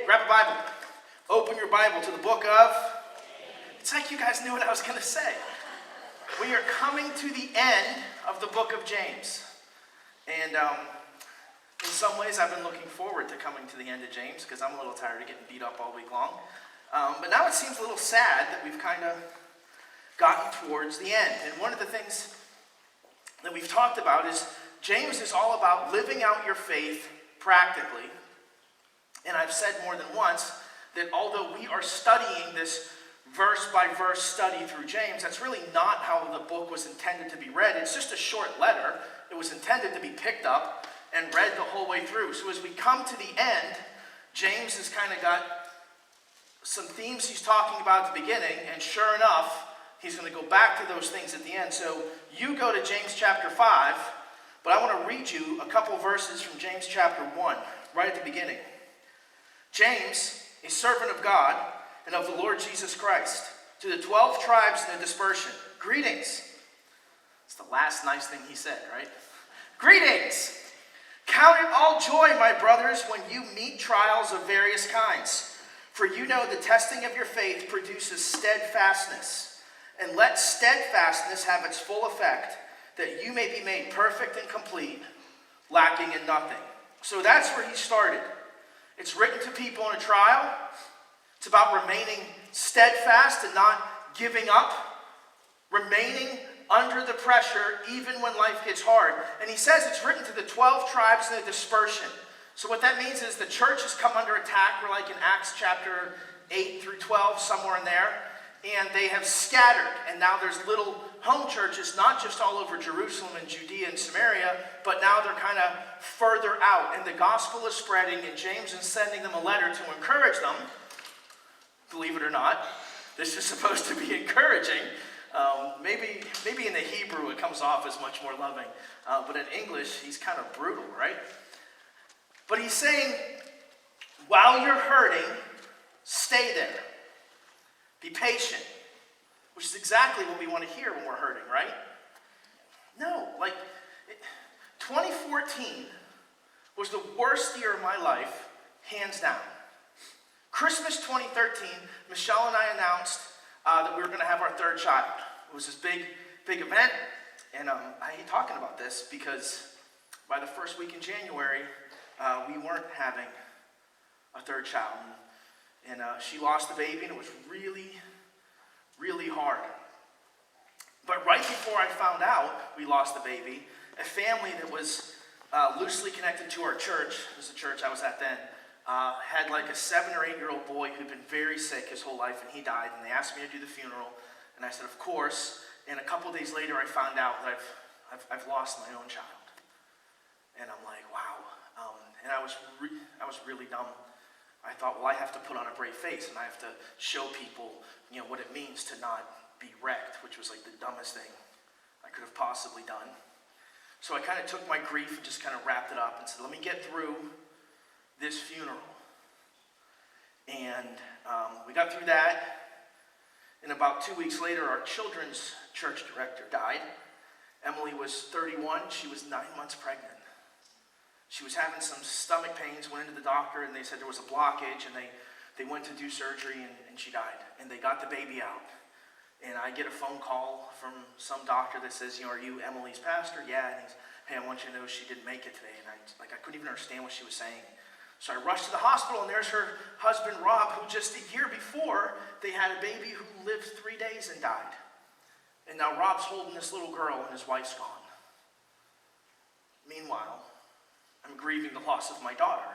grab a Bible. Open your Bible to the book of... It's like you guys knew what I was going to say. We are coming to the end of the book of James. And in some ways, I've been looking forward to coming to the end of James because I'm a little tired of getting beat up all week long. But now it seems a little sad that we've kind of gotten towards the end. And one of the things that we've talked about is James is all about living out your faith practically. And I've said more than once that although we are studying this verse-by-verse study through James, that's really not how the book was intended to be read. It's just a short letter. It was intended to be picked up and read the whole way through. So as we come to the end, James has kind of got some themes he's talking about at the beginning, and sure enough, he's going to go back to those things at the end. So you go to James chapter 5, but I want to read you a couple verses from James chapter 1, right at the beginning. James, a servant of God and of the Lord Jesus Christ, to the 12 tribes in the dispersion, greetings. It's the last nice thing he said, right? Greetings! Count it all joy, my brothers, when you meet trials of various kinds. For you know the testing of your faith produces steadfastness. And let steadfastness have its full effect, that you may be made perfect and complete, lacking in nothing. So that's where he started. It's written to people in a trial. It's about remaining steadfast and not giving up, remaining under the pressure even when life gets hard. And he says it's written to the 12 tribes in the dispersion. So what that means is the church has come under attack. We're like in Acts chapter 8 through 12, somewhere in there. And they have scattered. And now there's little home churches, not just all over Jerusalem and Judea and Samaria, but now they're kind of further out. And the gospel is spreading, and James is sending them a letter to encourage them. Believe it or not, this is supposed to be encouraging. Maybe in the Hebrew it comes off as much more loving. But in English, he's kind of brutal, right? But he's saying, while you're hurting, stay there. Be patient. Which is exactly what we want to hear when we're hurting, right? No, 2014 was the worst year of my life, hands down. Christmas 2013, Michelle and I announced that we were going to have our third child. It was this big event, and I hate talking about this because by the first week in January, we weren't having a third child. And she lost the baby, and it was really, really hard. But right before I found out we lost the baby, a family that was loosely connected to our church, it was the church I was at then, had like a 7 or 8-year-old boy who'd been very sick his whole life, and he died, and they asked me to do the funeral, and I said, of course. And a couple days later, I found out that I've lost my own child, and I'm like, wow. And I was really dumb. I thought, well, I have to put on a brave face, and I have to show people, what it means to not be wrecked, which was like the dumbest thing I could have possibly done. So I kind of took my grief and just kind of wrapped it up and said, let me get through this funeral. And we got through that, and about 2 weeks later, our children's church director died. Emily was 31. She was 9 months pregnant. She was having some stomach pains, went into the doctor, and they said there was a blockage, and they went to do surgery, and she died. And they got the baby out. And I get a phone call from some doctor that says, are you Emily's pastor? Yeah. And he's, hey, I want you to know she didn't make it today. And I couldn't even understand what she was saying. So I rushed to the hospital, and there's her husband, Rob, who just a year before, they had a baby who lived 3 days and died. And now Rob's holding this little girl, and his wife's gone. Meanwhile, I'm grieving the loss of my daughter.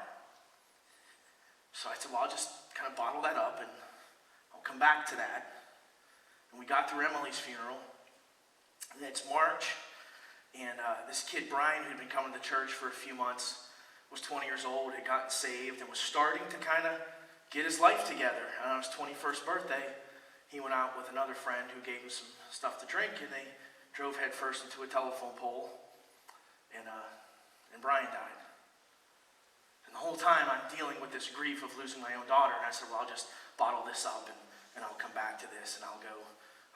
So I said, well, I'll just kind of bottle that up, and I'll come back to that. And we got through Emily's funeral, and it's March, and this kid, Brian, who'd been coming to church for a few months, was 20 years old, had gotten saved, and was starting to kind of get his life together. And on his 21st birthday, he went out with another friend who gave him some stuff to drink, and they drove headfirst into a telephone pole, and Brian died. And the whole time I'm dealing with this grief of losing my own daughter, and I said, well, I'll just bottle this up, and I'll come back to this, and I'll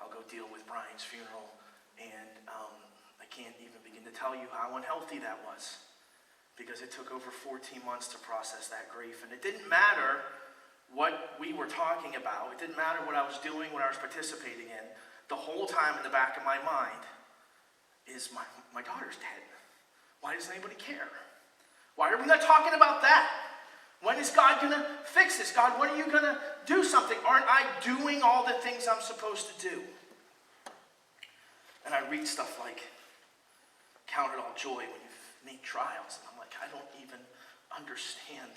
go deal with Brian's funeral. And I can't even begin to tell you how unhealthy that was, because it took over 14 months to process that grief. And it didn't matter what we were talking about. It didn't matter what I was doing, what I was participating in. The whole time in the back of my mind is my daughter's dead. Why doesn't anybody care? Why are we not talking about that? When is God going to fix this? God, when are you going to do something? Aren't I doing all the things I'm supposed to do? And I read stuff like, count it all joy when you meet trials. And I'm like, I don't even understand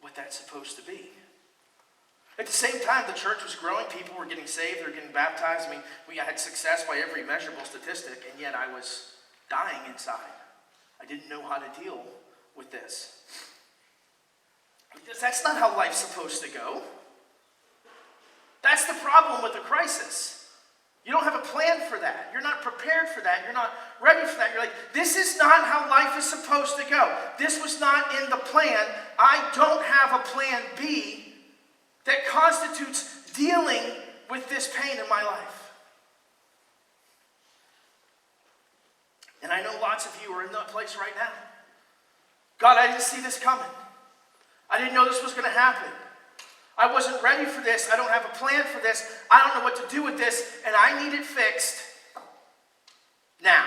what that's supposed to be. At the same time, the church was growing. People were getting saved. They were getting baptized. I mean, we had success by every measurable statistic, and yet I was dying inside. I didn't know how to deal with this. Because that's not how life's supposed to go. That's the problem with a crisis. You don't have a plan for that. You're not prepared for that. You're not ready for that. You're like, this is not how life is supposed to go. This was not in the plan. I don't have a plan B that constitutes dealing with this pain in my life. And I know lots of you are in that place right now. God, I didn't see this coming. I didn't know this was going to happen. I wasn't ready for this. I don't have a plan for this. I don't know what to do with this, and I need it fixed now.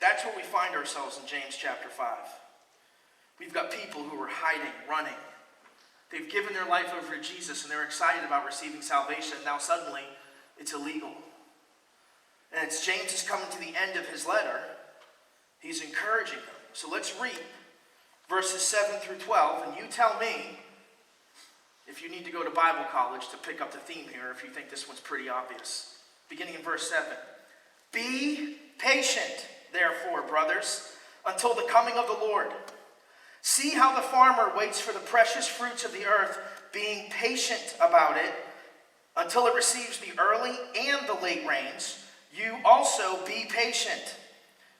That's where we find ourselves in James chapter 5. We've got people who are hiding, running. They've given their life over to Jesus, and they're excited about receiving salvation. Now suddenly, it's illegal. And as James is coming to the end of his letter, he's encouraging them. So let's read verses 7 through 12, and you tell me if you need to go to Bible college to pick up the theme here, if you think this one's pretty obvious. Beginning in verse 7. Be patient, therefore, brothers, until the coming of the Lord. See how the farmer waits for the precious fruits of the earth, being patient about it, until it receives the early and the late rains. You also be patient.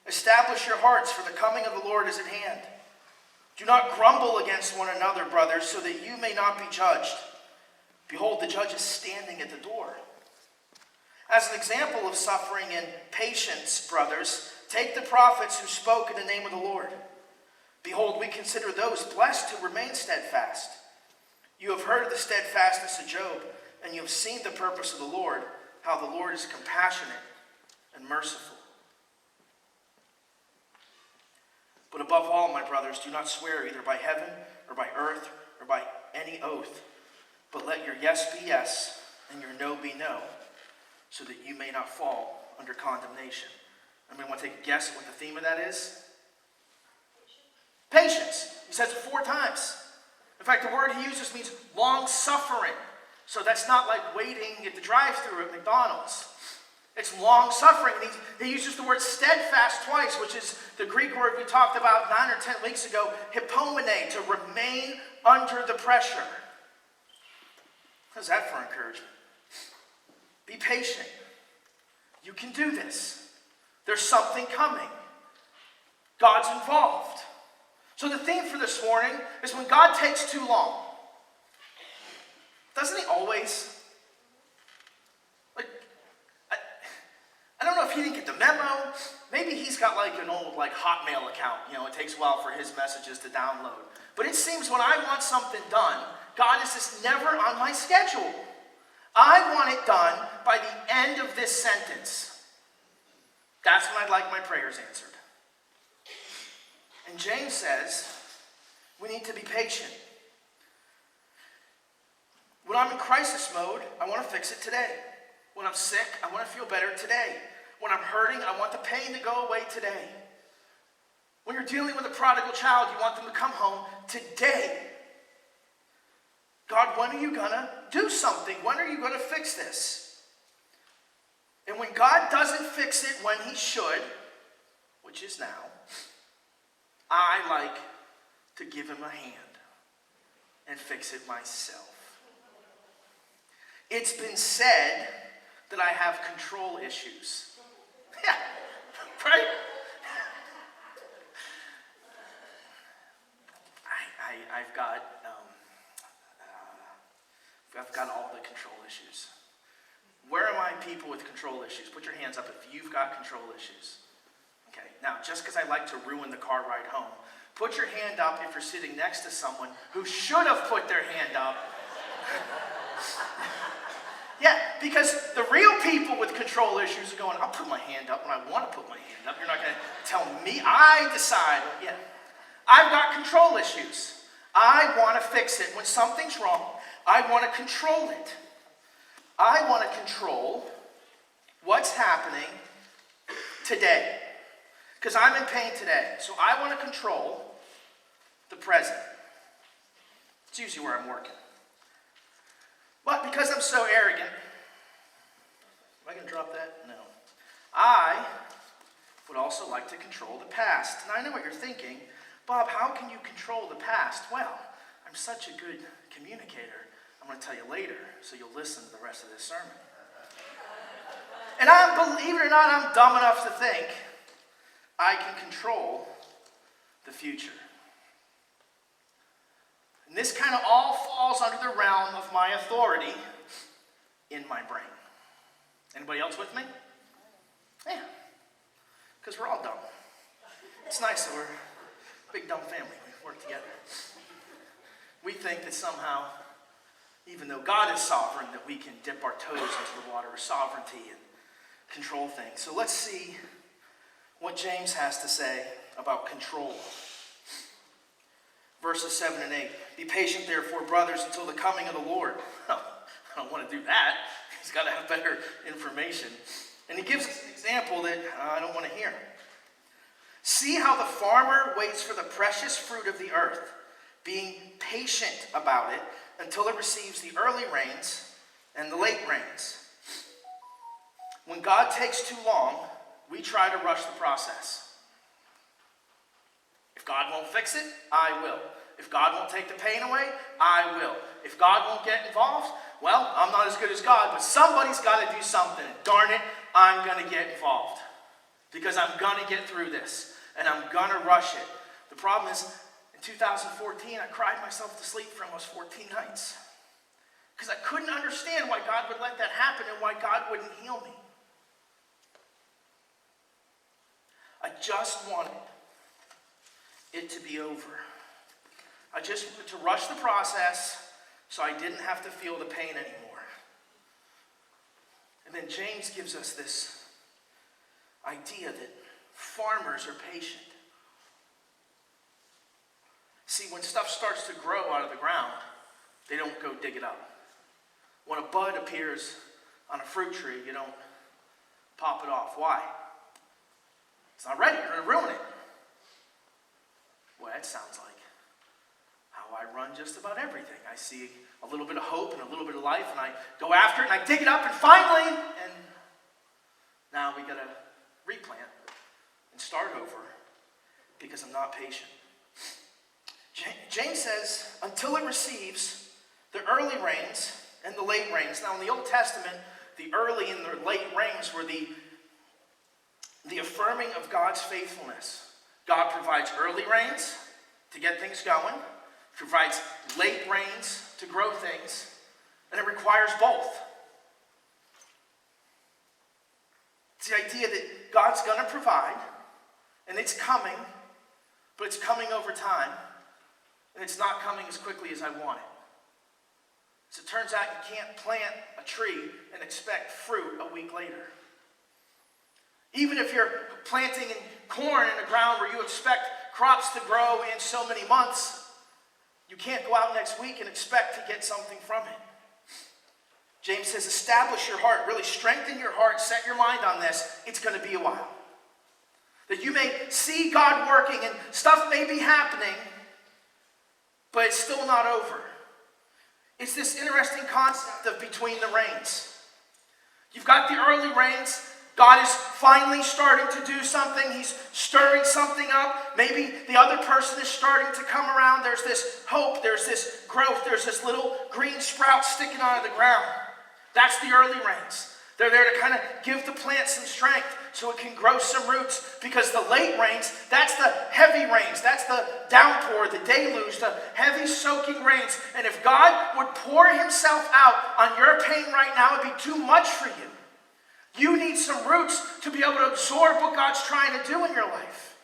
Establish your hearts, for the coming of the Lord is at hand. Do not grumble against one another, brothers, so that you may not be judged. Behold, the judge is standing at the door. As an example of suffering and patience, brothers, take the prophets who spoke in the name of the Lord. Behold, we consider those blessed who remain steadfast. You have heard of the steadfastness of Job, and you have seen the purpose of the Lord, how the Lord is compassionate and merciful. But above all, my brothers, do not swear either by heaven or by earth or by any oath, but let your yes be yes and your no be no, so that you may not fall under condemnation. I want to take a guess at what the theme of that is? Patience. He says it 4 times. In fact, the word he uses means long-suffering. So that's not like waiting at the drive-thru at McDonald's. It's long-suffering. He uses the word steadfast twice, which is the Greek word we talked about 9 or 10 weeks ago, hypomene, to remain under the pressure. How's that for encouragement? Be patient. You can do this. There's something coming. God's involved. So the theme for this morning is when God takes too long. Doesn't he always? I don't know if he didn't get the memo. Maybe he's got like an old Hotmail account. It takes a while for his messages to download. But it seems when I want something done, God is just never on my schedule. I want it done by the end of this sentence. That's when I'd like my prayers answered. And James says we need to be patient. When I'm in crisis mode, I want to fix it today. When I'm sick, I want to feel better today. When I'm hurting, I want the pain to go away today. When you're dealing with a prodigal child, you want them to come home today. God, when are you going to do something? When are you going to fix this? And when God doesn't fix it when he should, which is now, I like to give him a hand and fix it myself. It's been said that I have control issues. Yeah, right? I've got all the control issues. Where are my people with control issues? Put your hands up if you've got control issues. Okay, now just because I like to ruin the car ride home, Put your hand up if you're sitting next to someone who should have put their hand up. Yeah, because the real people with control issues are going, I'll put my hand up when I want to put my hand up. You're not going to tell me. I decide. Yeah, I've got control issues. I want to fix it. When something's wrong, I want to control it. I want to control what's happening today. Because I'm in pain today. So I want to control the present. It's usually where I'm working. But because I'm so arrogant, am I going to drop that? No. I would also like to control the past. And I know what you're thinking. Bob, how can you control the past? Well, I'm such a good communicator. I'm going to tell you later, so you'll listen to the rest of this sermon. And believe it or not, I'm dumb enough to think I can control the future. And this kind of all falls under the realm of my authority in my brain. Anybody else with me? Yeah. Because we're all dumb. It's nice that we're a big dumb family. We work together. We think that somehow, even though God is sovereign, that we can dip our toes into the water of sovereignty and control things. So let's see what James has to say about control. Verses 7 and 8. Be patient, therefore, brothers, until the coming of the Lord. Oh, I don't want to do that. He's got to have better information. And he gives us an example that I don't want to hear. See how the farmer waits for the precious fruit of the earth, being patient about it until it receives the early rains and the late rains. When God takes too long, we try to rush the process. If God won't fix it, I will. If God won't take the pain away, I will. If God won't get involved, well, I'm not as good as God, but somebody's got to do something. And darn it, I'm going to get involved. Because I'm going to get through this. And I'm going to rush it. The problem is, in 2014, I cried myself to sleep for almost 14 nights. Because I couldn't understand why God would let that happen and why God wouldn't heal me. I just wanted it to be over. I just wanted to rush the process so I didn't have to feel the pain anymore. And then James gives us this idea that farmers are patient. See, when stuff starts to grow out of the ground, they don't go dig it up. When a bud appears on a fruit tree, you don't pop it off. Why? It's not ready. You're going to ruin it. Well, that sounds like how I run just about everything. I see a little bit of hope and a little bit of life, and I go after it, and I dig it up, and finally, and now we got to replant and start over because I'm not patient. James says, until it receives the early rains and the late rains. Now, in the Old Testament, the early and the late rains were the affirming of God's faithfulness. God provides early rains to get things going, provides late rains to grow things, and it requires both. It's the idea that God's going to provide, and it's coming, but it's coming over time, and it's not coming as quickly as I want it. So it turns out you can't plant a tree and expect fruit a week later. Even if you're planting corn in the ground where you expect crops to grow in so many months, you can't go out next week and expect to get something from it. James says, establish your heart, really strengthen your heart, set your mind on this. It's going to be a while. That you may see God working and stuff may be happening, but it's still not over. It's this interesting concept of between the rains. You've got the early rains. God is finally starting to do something. He's stirring something up. Maybe the other person is starting to come around. There's this hope. There's this growth. There's this little green sprout sticking out of the ground. That's the early rains. They're there to kind of give the plant some strength so it can grow some roots. Because the late rains, that's the heavy rains. That's the downpour, the deluge, the heavy soaking rains. And if God would pour himself out on your pain right now, it'd be too much for you. You need some roots to be able to absorb what God's trying to do in your life.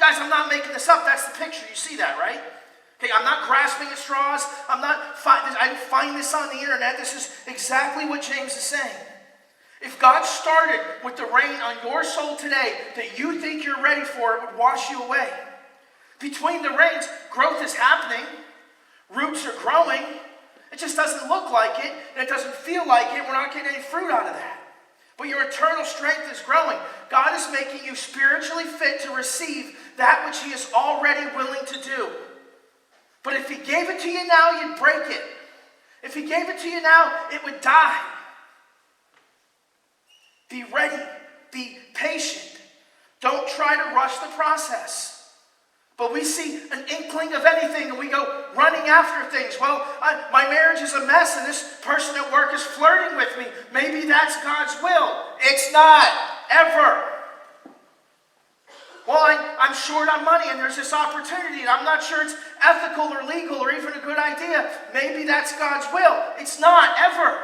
Guys, I'm not making this up. That's the picture. You see that, right? Okay, I'm not grasping at straws. I didn't find this on the internet. This is exactly what James is saying. If God started with the rain on your soul today that you think you're ready for, it would wash you away. Between the rains, growth is happening. Roots are growing. It just doesn't look like it, and it doesn't feel like it. We're not getting any fruit out of that. But your eternal strength is growing. God is making you spiritually fit to receive that which He is already willing to do. But if He gave it to you now, you'd break it. If He gave it to you now, it would die. Be ready. Be patient. Don't try to rush the process. But we see an inkling of anything and we go running after things. Well, my marriage is a mess and this person at work is flirting with me. Maybe that's God's will. It's not. Ever. Well, I'm short on money and there's this opportunity and I'm not sure it's ethical or legal or even a good idea. Maybe that's God's will. It's not. Ever.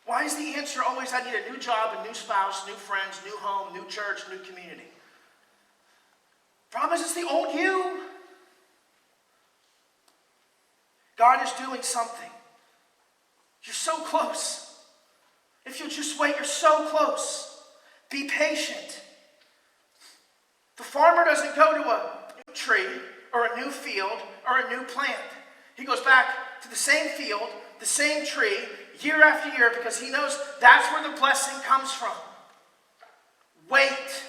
Why is the answer always, I need a new job, a new spouse, new friends, new home, new church, new community? Problem is, it's the old you. God is doing something. You're so close. If you'll just wait, you're so close. Be patient. The farmer doesn't go to a new tree or a new field or a new plant. He goes back to the same field, the same tree, year after year, because he knows that's where the blessing comes from. Wait.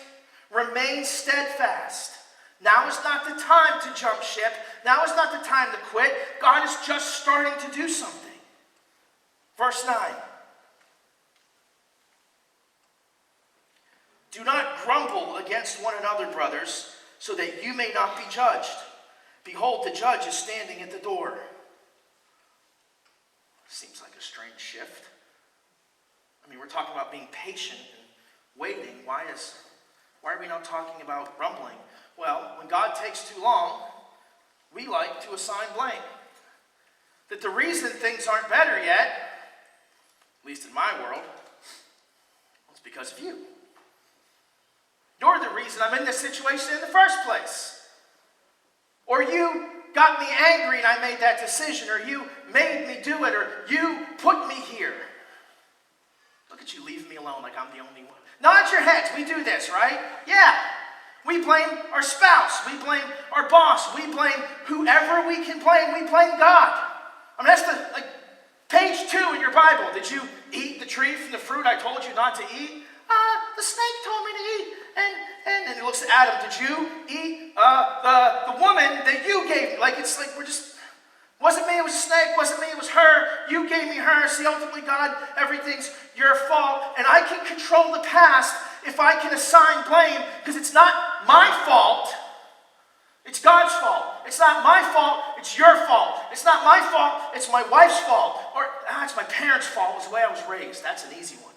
Remain steadfast. Now is not the time to jump ship. Now is not the time to quit. God is just starting to do something. Verse 9. Do not grumble against one another, brothers, so that you may not be judged. Behold, the judge is standing at the door. Seems like a strange shift. I mean, we're talking about being patient and waiting. Why are we not talking about grumbling? Well, when God takes too long, we like to assign blame. That the reason things aren't better yet, at least in my world, it's because of you. You're the reason I'm in this situation in the first place. Or you got me angry and I made that decision, or you made me do it, or you put me here. Look at you leaving me alone like I'm the only one. Nod your heads. We do this, right? Yeah. We blame our spouse. We blame our boss. We blame whoever we can blame. We blame God. I mean, that's page 2 in your Bible. Did you eat the tree from the fruit I told you not to eat? The snake told me to eat. And he looks at Adam. Did you eat the woman that you gave me? Wasn't me, it was a snake. Wasn't me, it was her. You gave me her. See, ultimately, God, everything's your fault. And I can control the past if I can assign blame, because it's not my fault. It's God's fault. It's not my fault. It's your fault. It's not my fault. It's my wife's fault. Or, it's my parents' fault. It was the way I was raised. That's an easy one.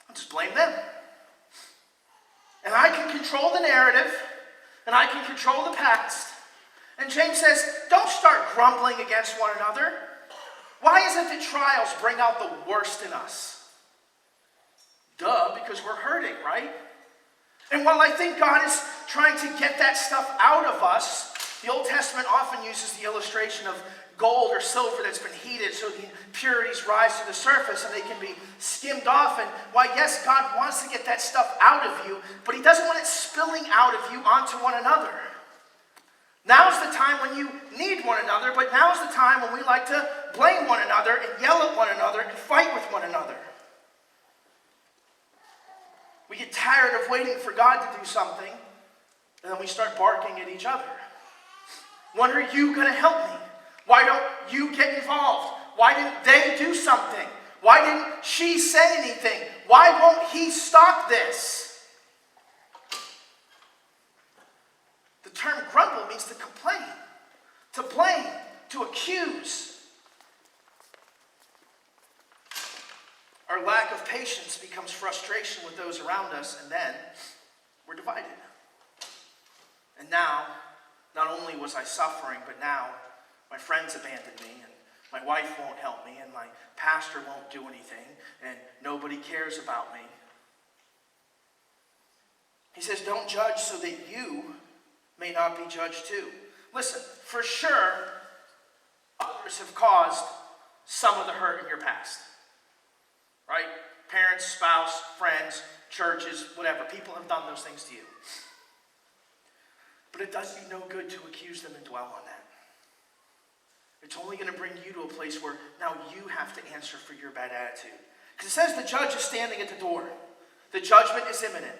I'll just blame them. And I can control the narrative, and I can control the past. And James says, don't start grumbling against one another. Why is it that trials bring out the worst in us? Duh, because we're hurting, right? And while I think God is trying to get that stuff out of us, the Old Testament often uses the illustration of gold or silver that's been heated so the impurities rise to the surface and they can be skimmed off. And why, yes, God wants to get that stuff out of you, but He doesn't want it spilling out of you onto one another. Now's the time when you need one another, but now's the time when we like to blame one another and yell at one another and fight with one another. We get tired of waiting for God to do something, and then we start barking at each other. When are you going to help me? Why don't you get involved? Why didn't they do something? Why didn't she say anything? Why won't he stop this? The term grumble means to complain, to blame, to accuse. Our lack of patience becomes frustration with those around us, and then we're divided. And now, not only was I suffering, but now my friends abandoned me, and my wife won't help me, and my pastor won't do anything, and nobody cares about me. He says, don't judge so that you may not be judged too. Listen, for sure, others have caused some of the hurt in your past. Right? Parents, spouse, friends, churches, whatever. People have done those things to you. But it does you no good to accuse them and dwell on that. It's only going to bring you to a place where now you have to answer for your bad attitude. Because it says the judge is standing at the door. The judgment is imminent.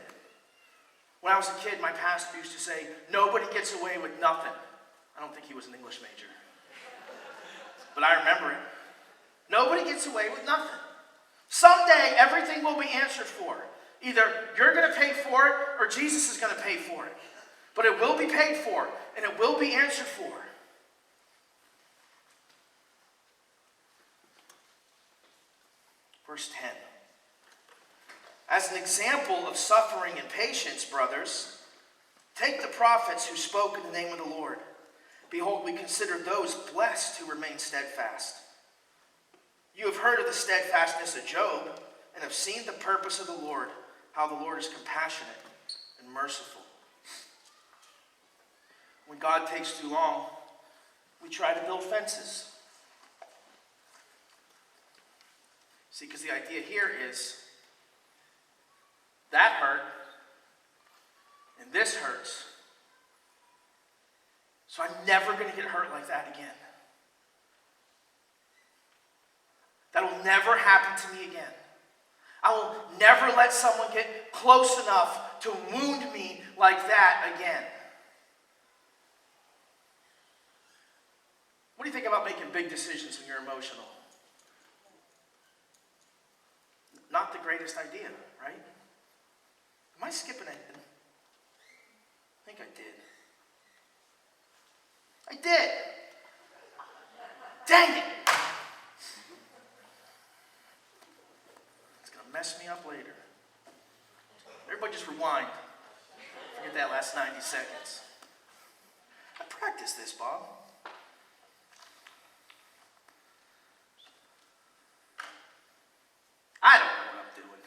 When I was a kid, my pastor used to say, nobody gets away with nothing. I don't think he was an English major. But I remember it. Nobody gets away with nothing. Someday, everything will be answered for. Either you're going to pay for it or Jesus is going to pay for it. But it will be paid for and it will be answered for. Verse 10. As an example of suffering and patience, brothers, take the prophets who spoke in the name of the Lord. Behold, we consider those blessed who remain steadfast. You have heard of the steadfastness of Job and have seen the purpose of the Lord, how the Lord is compassionate and merciful. When God takes too long, we try to build fences. See, because the idea here is that hurt, and this hurts. So I'm never going to get hurt like that again. That'll never happen to me again. I will never let someone get close enough to wound me like that again. What do you think about making big decisions when you're emotional? Not the greatest idea, right? Am I skipping anything? I think I did. I did. Dang it. It's going to mess me up later. Everybody just rewind. Forget that last 90 seconds. I practiced this, Bob. I don't know what I'm doing.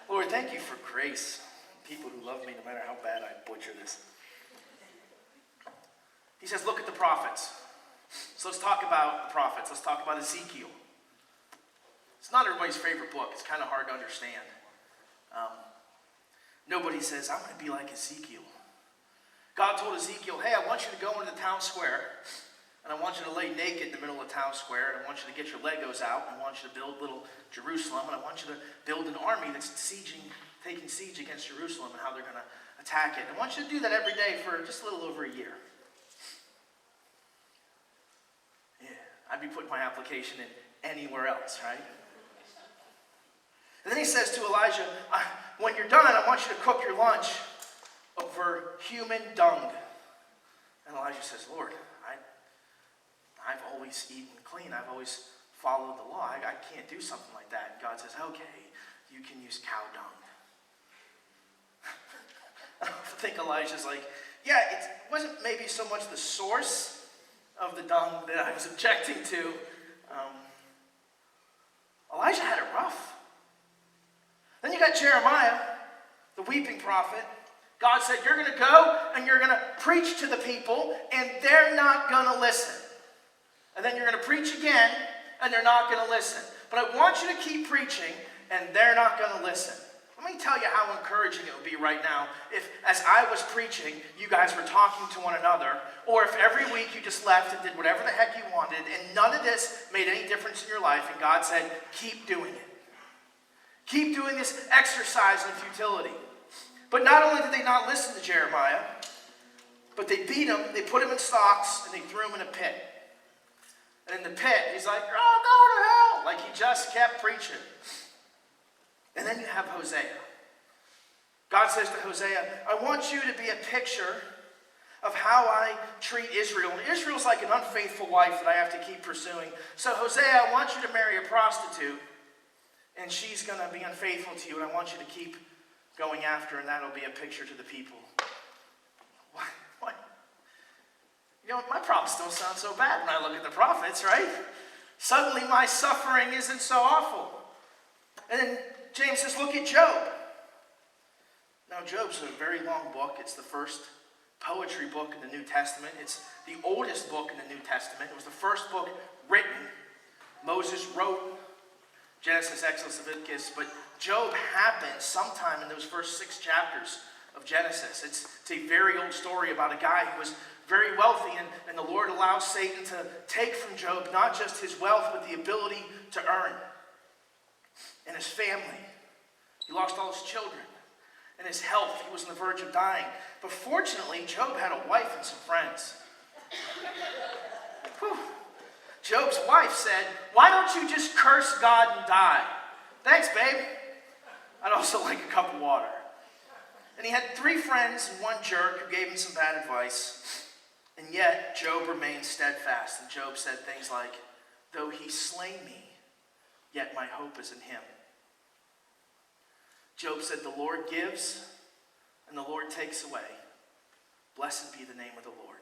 Lord, thank you for grace. People who love me no matter how bad I butcher this. He says, look at the prophets. So let's talk about the prophets. Let's talk about Ezekiel. It's not everybody's favorite book. It's kind of hard to understand. Nobody says, I'm going to be like Ezekiel. God told Ezekiel, hey, I want you to go into the town square, and I want you to lay naked in the middle of the town square, and I want you to get your Legos out, and I want you to build little Jerusalem, and I want you to build an army that's taking siege against Jerusalem and how they're going to attack it. I want you to do that every day for just a little over a year. I'd be putting my application in anywhere else, right? And then he says to Elijah, when you're done, I want you to cook your lunch over human dung. And Elijah says, Lord, I've always eaten clean. I've always followed the law. I can't do something like that. And God says, okay, you can use cow dung. I think Elijah's like, yeah, it wasn't maybe so much the source of the dung that I was objecting to. Elijah had it rough. Then you got Jeremiah, the weeping prophet. God said, you're going to go and you're going to preach to the people and they're not going to listen. And then you're going to preach again and they're not going to listen. But I want you to keep preaching and they're not going to listen. Let me tell you how encouraging it would be right now if, as I was preaching, you guys were talking to one another, or if every week you just left and did whatever the heck you wanted, and none of this made any difference in your life, and God said, keep doing it. Keep doing this exercise in futility. But not only did they not listen to Jeremiah, but they beat him, they put him in stocks, and they threw him in a pit. And in the pit, he's like, oh, go to hell! Like he just kept preaching. And then you have Hosea. God says to Hosea, I want you to be a picture of how I treat Israel. And Israel's like an unfaithful wife that I have to keep pursuing. So Hosea, I want you to marry a prostitute, and she's going to be unfaithful to you, and I want you to keep going after her, and that'll be a picture to the people. What? You know, my problems don't sound so bad when I look at the prophets, right? Suddenly my suffering isn't so awful. And then James says, look at Job. Now, Job's a very long book. It's the first poetry book in the New Testament. It's the oldest book in the New Testament. It was the first book written. Moses wrote Genesis, Exodus, Leviticus, but Job happened sometime in those first 6 chapters of Genesis. It's a very old story about a guy who was very wealthy, and the Lord allows Satan to take from Job not just his wealth, but the ability to earn. And his family. He lost all his children. And his health, he was on the verge of dying. But fortunately, Job had a wife and some friends. Whew. Job's wife said, "Why don't you just curse God and die?" "Thanks, babe. I'd also like a cup of water." And he had 3 friends and 1 jerk who gave him some bad advice. And yet, Job remained steadfast. And Job said things like, "Though he slay me, yet my hope is in him." Job said, "The Lord gives, and the Lord takes away. Blessed be the name of the Lord."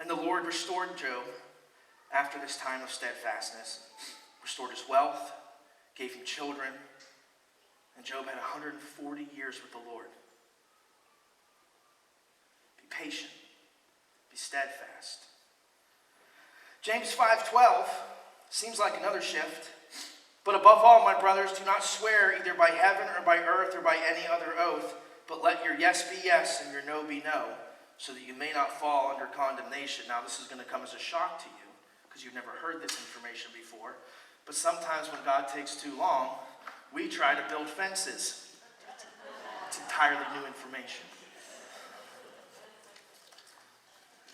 And the Lord restored Job after this time of steadfastness, restored his wealth, gave him children, and Job had 140 years with the Lord. Be patient. Be steadfast. James 5:12 seems like another shift. "But above all, my brothers, do not swear either by heaven or by earth or by any other oath, but let your yes be yes and your no be no, so that you may not fall under condemnation." Now, this is going to come as a shock to you, because you've never heard this information before. But sometimes when God takes too long, we try to build fences. It's entirely new information.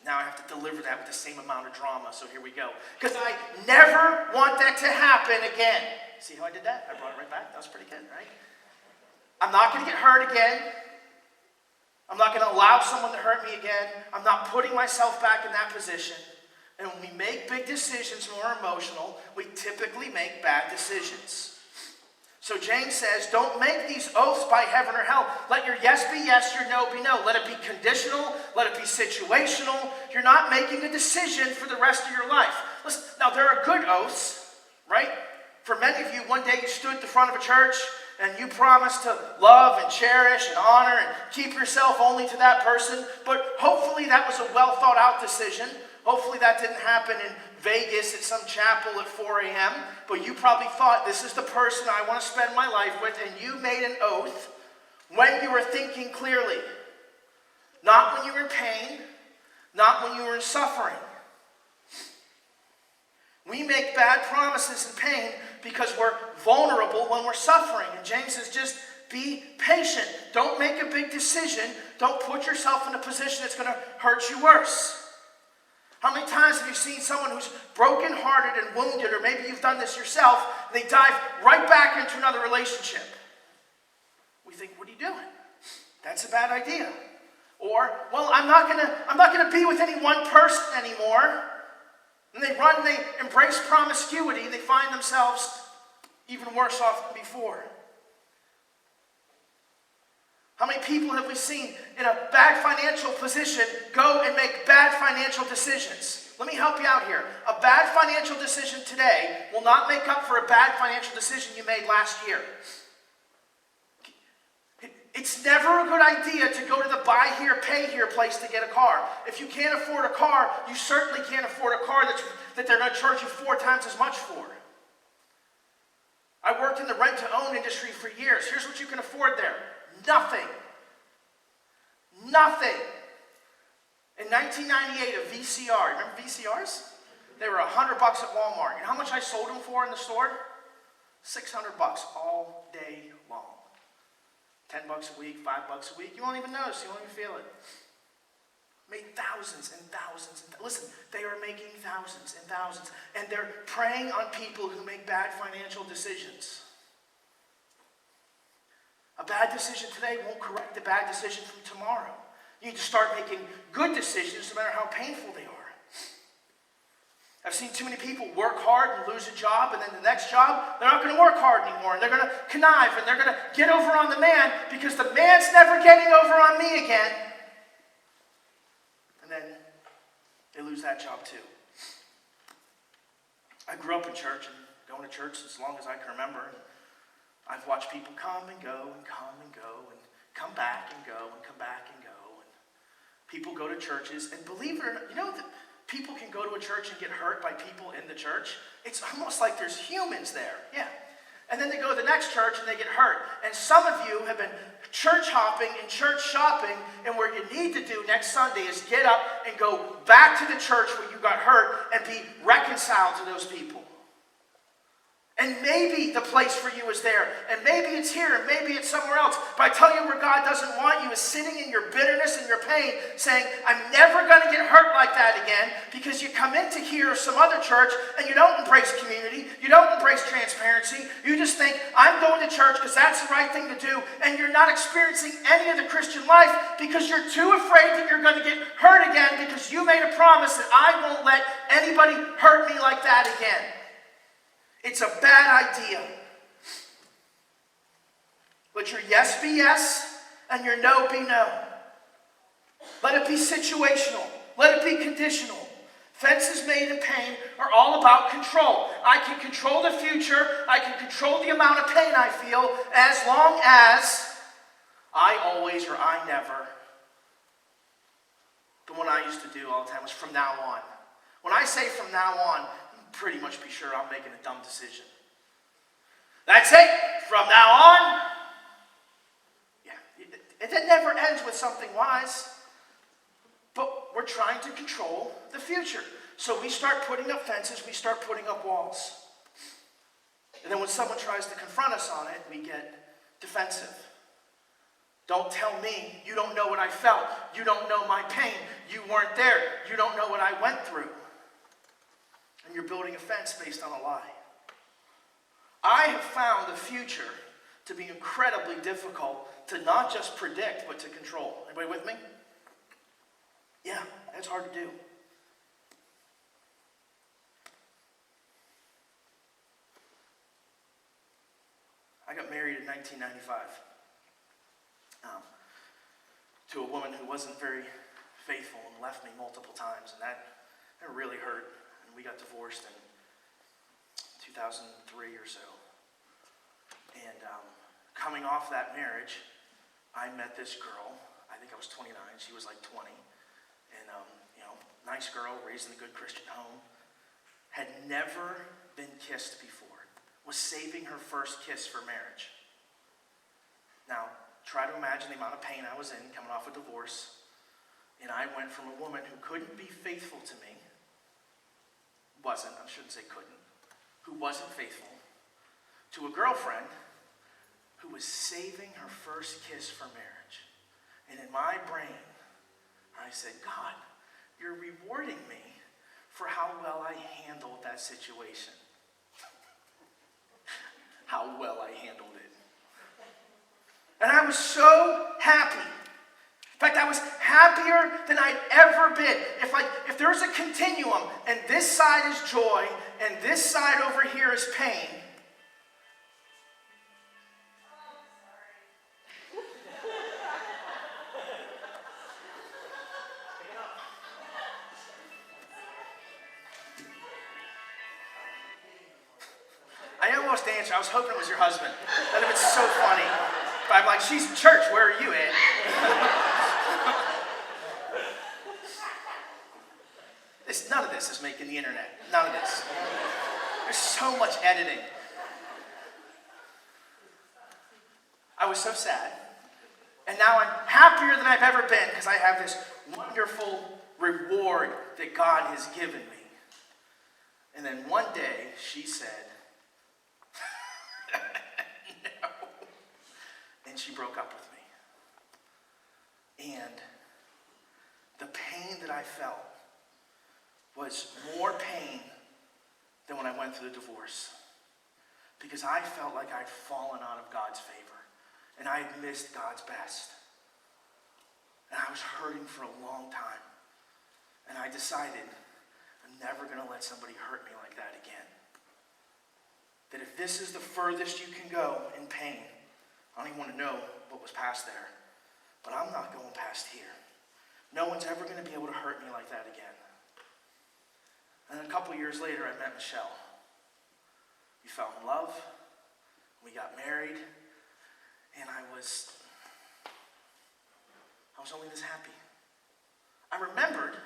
Now I have to deliver that with the same amount of drama, so here we go. Because I never want that to happen again. See how I did that? I brought it right back. That was pretty good, right? I'm not going to get hurt again. I'm not going to allow someone to hurt me again. I'm not putting myself back in that position. And when we make big decisions when we're emotional, we typically make bad decisions. So James says, don't make these oaths by heaven or hell. Let your yes be yes, your no be no. Let it be conditional. Let it be situational. You're not making a decision for the rest of your life. Listen, now there are good oaths, right? For many of you, one day you stood at the front of a church and you promised to love and cherish and honor and keep yourself only to that person. But hopefully that was a well thought out decision. Hopefully that didn't happen in Vegas at some chapel at 4 a.m. But you probably thought, this is the person I want to spend my life with. And you made an oath when you were thinking clearly. Not when you were in pain. Not when you were in suffering. We make bad promises in pain because we're vulnerable when we're suffering. And James says, just be patient. Don't make a big decision. Don't put yourself in a position that's going to hurt you worse. How many times have you seen someone who's brokenhearted and wounded, or maybe you've done this yourself, and they dive right back into another relationship? We think, what are you doing? That's a bad idea. Or, well, I'm not gonna be with any one person anymore. And they run, they embrace promiscuity, and they find themselves even worse off than before. How many people have we seen in a bad financial position go and make bad financial decisions? Let me help you out here. A bad financial decision today will not make up for a bad financial decision you made last year. It's never a good idea to go to the buy here, pay here place to get a car. If you can't afford a car, you certainly can't afford a car that they're going to charge you 4 times as much for. I worked in the rent-to-own industry for years. Here's what you can afford there. Nothing. Nothing. In 1998, a VCR. Remember VCRs? They were $100 at Walmart. You know how much I sold them for in the store? $600 all day long. $10 a week, $5 a week. You won't even notice. You won't even feel it. Made thousands and thousands. Listen, they are making thousands and thousands. And they're preying on people who make bad financial decisions. A bad decision today won't correct the bad decision from tomorrow. You need to start making good decisions no matter how painful they are. I've seen too many people work hard and lose a job, and then the next job, they're not going to work hard anymore. And they're going to connive, and they're going to get over on the man because the man's never getting over on me again. And then they lose that job too. I grew up in church and going to church as long as I can remember. I've watched people come and go and come and go and come come back and go and come back and go. And people go to churches, and believe it or not, you know that people can go to a church and get hurt by people in the church? It's almost like there's humans there. Yeah. And then they go to the next church and they get hurt. And some of you have been church hopping and church shopping, and what you need to do next Sunday is get up and go back to the church where you got hurt and be reconciled to those people. And maybe the place for you is there, and maybe it's here, and maybe it's somewhere else. But I tell you, where God doesn't want you is sitting in your bitterness and your pain, saying, I'm never going to get hurt like that again, because you come into here or some other church, and you don't embrace community, you don't embrace transparency, you just think, I'm going to church because that's the right thing to do, and you're not experiencing any of the Christian life because you're too afraid that you're going to get hurt again, because you made a promise that I won't let anybody hurt me like that again. It's a bad idea. Let your yes be yes and your no be no. Let it be situational. Let it be conditional. Fences made in pain are all about control. I can control the future. I can control the amount of pain I feel as long as I always or I never. The one I used to do all the time was from now on. When I say from now on, pretty much be sure I'm making a dumb decision. That's it. From now on. Yeah. It never ends with something wise. But we're trying to control the future. So we start putting up fences. We start putting up walls. And then when someone tries to confront us on it, we get defensive. Don't tell me. You don't know what I felt. You don't know my pain. You weren't there. You don't know what I went through. And you're building a fence based on a lie. I have found the future to be incredibly difficult to not just predict, but to control. Everybody with me? Yeah, that's hard to do. I got married in 1995 to a woman who wasn't very faithful and left me multiple times, and that really hurt. We got divorced in 2003 or so. And coming off that marriage, I met this girl. I think I was 29. She was like 20. And, nice girl, raised in a good Christian home. Had never been kissed before. Was saving her first kiss for marriage. Now, try to imagine the amount of pain I was in coming off a divorce. And I went from a woman who couldn't be faithful to me, who wasn't faithful, to a girlfriend who was saving her first kiss for marriage. And in my brain, I said, God, you're rewarding me for how well I handled that situation. How well I handled it. And I was so happy. In fact, I was happier than I'd ever been. If there's a continuum, and this side is joy, and this side over here is pain. I almost answered. I was hoping it was your husband. That'd have been so funny. But I'm like, she's in church. Where are you at? None of this is making the internet. None of this. There's so much editing. I was so sad. And now I'm happier than I've ever been because I have this wonderful reward that God has given me. And then one day she said, no. And she broke up with me. And the pain that I felt was more pain than when I went through the divorce. Because I felt like I'd fallen out of God's favor. And I had missed God's best. And I was hurting for a long time. And I decided, I'm never going to let somebody hurt me like that again. That if this is the furthest you can go in pain, I don't even want to know what was past there. But I'm not going past here. No one's ever going to be able to hurt me like that again. And then a couple years later, I met Michelle. We fell in love. We got married. And I was I was only this happy. I remembered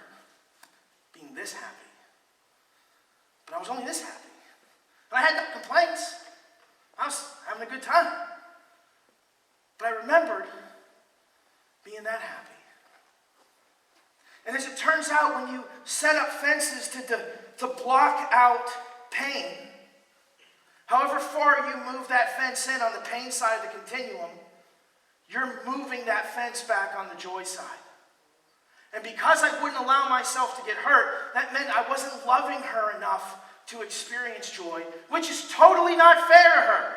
being this happy, but I was only this happy. And I had no complaints. I was having a good time. But I remembered being that happy. And as it turns out, when you set up fences to block out pain, however far you move that fence in on the pain side of the continuum, you're moving that fence back on the joy side. And because I wouldn't allow myself to get hurt, that meant I wasn't loving her enough to experience joy, which is totally not fair to her.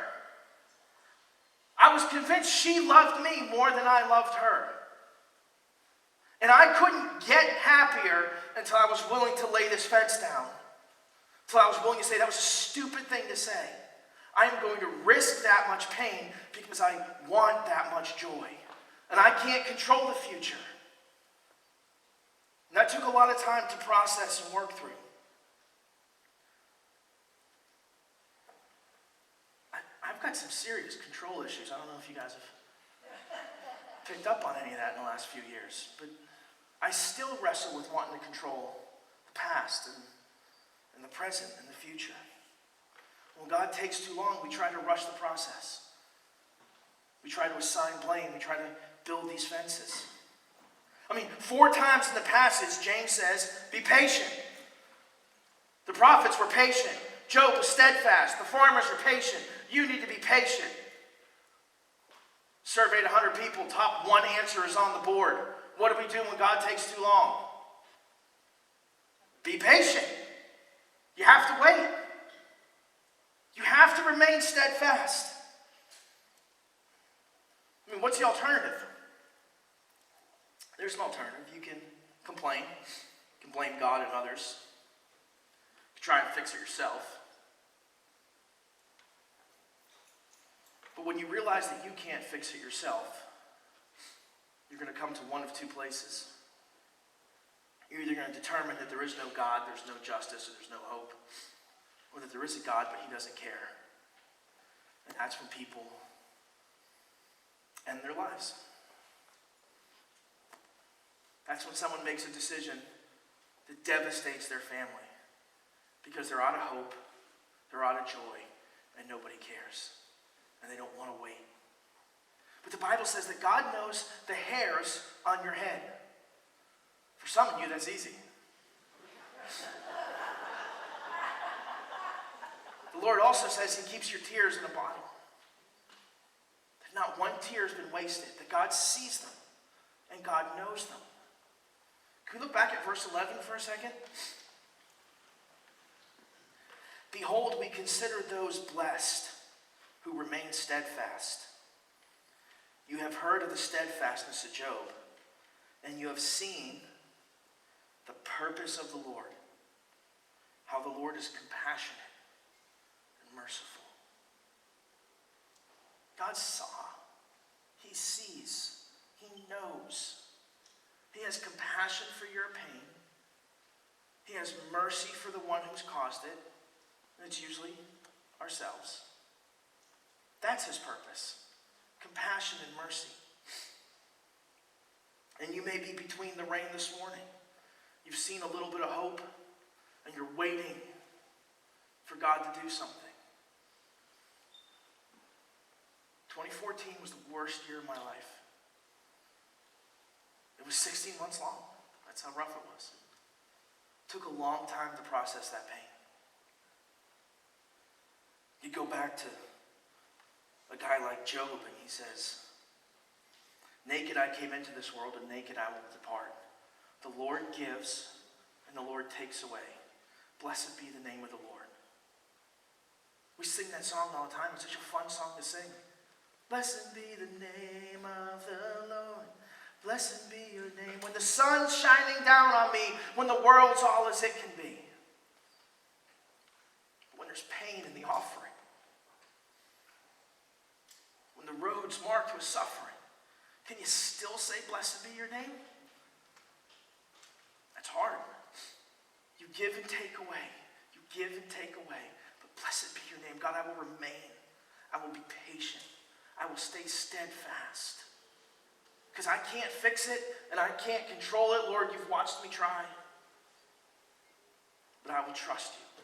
I was convinced she loved me more than I loved her. And I couldn't get happier until I was willing to lay this fence down. Until I was willing to say, that was a stupid thing to say. I am going to risk that much pain because I want that much joy. And I can't control the future. And that took a lot of time to process and work through. I've got some serious control issues. I don't know if you guys have picked up on any of that in the last few years. But I still wrestle with wanting to control the past and the present and the future. When God takes too long, we try to rush the process. We try to assign blame. We try to build these fences. 4 times in the passage, James says, be patient. The prophets were patient. Job was steadfast. The farmers were patient. You need to be patient. Surveyed 100 people. Top 1 answer is on the board. What do we do when God takes too long? Be patient. You have to wait. You have to remain steadfast. What's the alternative? There's an alternative. You can complain. You can blame God and others. You can try and fix it yourself. But when you realize that you can't fix it yourself, you're going to come to one of 2 places. You're either going to determine that there is no God, there's no justice, or there's no hope, or that there is a God, but he doesn't care. And that's when people end their lives. That's when someone makes a decision that devastates their family because they're out of hope, they're out of joy, and nobody cares. And they don't want to wait. But the Bible says that God knows the hairs on your head. For some of you, that's easy. The Lord also says he keeps your tears in a bottle. That not one tear has been wasted. That God sees them and God knows them. Can we look back at verse 11 for a second? Behold, we consider those blessed who remain steadfast. You have heard of the steadfastness of Job, and you have seen the purpose of the Lord, how the Lord is compassionate and merciful. God saw, he sees, he knows. He has compassion for your pain. He has mercy for the one who's caused it. And it's usually ourselves. That's his purpose. Compassion and mercy. And you may be between the rain this morning. You've seen a little bit of hope, and you're waiting for God to do something. 2014 was the worst year of my life. It was 16 months long. That's how rough it was. It took a long time to process that pain. You go back to a guy like Job, and he says, naked I came into this world, and naked I will depart. The Lord gives, and the Lord takes away. Blessed be the name of the Lord. We sing that song all the time. It's such a fun song to sing. Blessed be the name of the Lord. Blessed be your name. When the sun's shining down on me, when the world's all as it can be. When there's pain in the offering. When the road's marked with suffering. Can you still say, blessed be your name? That's hard. You give and take away. You give and take away. But blessed be your name. God, I will remain. I will be patient. I will stay steadfast. because I can't fix it and I can't control it. Lord, you've watched me try. But I will trust you.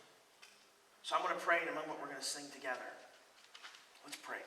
So I'm going to pray in a moment. We're going to sing together. Let's pray.